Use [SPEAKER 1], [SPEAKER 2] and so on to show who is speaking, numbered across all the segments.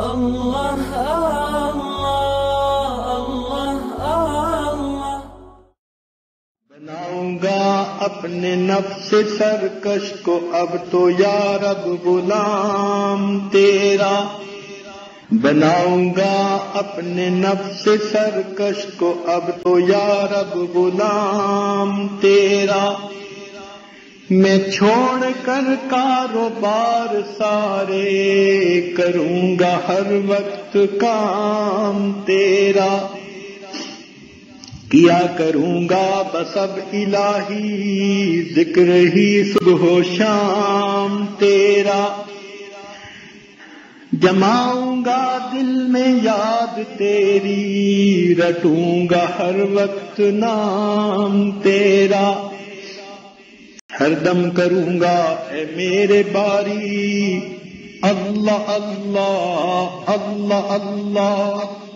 [SPEAKER 1] اللہ اللہ اللہ اللہ۔
[SPEAKER 2] بناؤں گا اپنے نفس سرکش کو اب تو یا رب غلام تیرا، بناؤں گا اپنے نفس سرکش کو اب تو یا رب غلام تیرا، میں چھوڑ کر کاروبار سارے کروں گا ہر وقت کام تیرا، کیا کروں گا بس اب الہی ذکر ہی صبح و شام تیرا، جماؤں گا دل میں یاد تیری رٹوں گا ہر وقت نام تیرا، ہر دم کروں گا اے میرے باری اللہ اللہ اللہ اللہ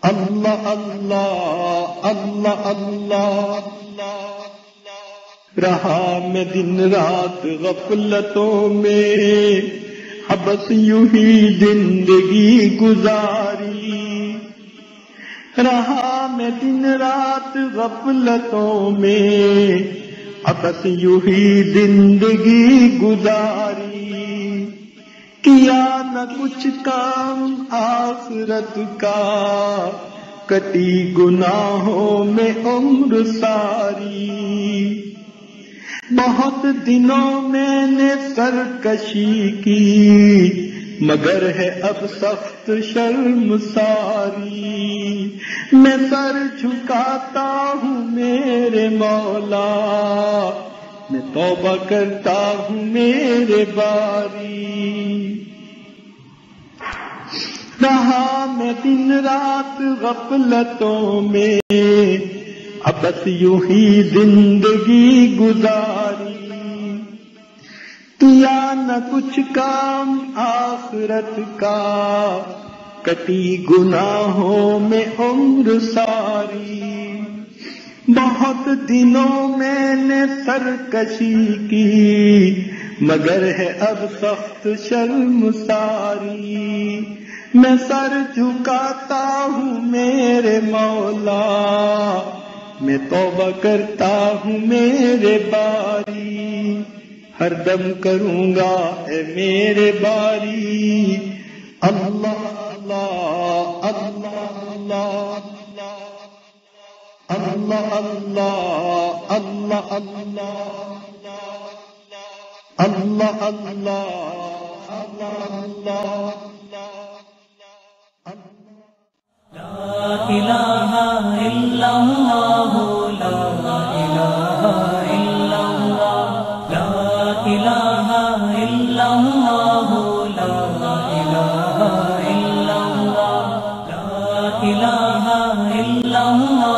[SPEAKER 2] اللہ اللہ اللہ اللہ۔ رہا میں دن رات غفلتوں میں بس یوں ہی زندگی گزاری، رہا میں دن رات غفلتوں میں بس یوں ہی زندگی گزاری، کیا نہ کچھ کام آخرت کا کٹی گناہوں میں عمر ساری، بہت دنوں میں نے سرکشی کی مگر ہے اب سخت شرم ساری، میں سر جھکاتا ہوں میرے مولا، میں توبہ کرتا ہوں میرے باری، رہا میں دن رات غفلتوں میں اب بس یوں ہی زندگی گزاری، کیا نہ کچھ کام آخرت کا کٹی گناہوں میں عمر ساری، بہت دنوں میں نے سرکشی کی مگر ہے اب سخت شرم ساری، میں سر جھکاتا ہوں میرے مولا، میں توبہ کرتا ہوں میرے باری، ہر دم کروں گا اے میرے باری اللہ اللہ اللہ اللہ اللہ اللہ اللہ اللہ اللہ
[SPEAKER 1] لا الہ الا اللہ لا الہ الا اللہ لا الہ الا اللہ لا الہ الا اللہ لا الہ الا اللہ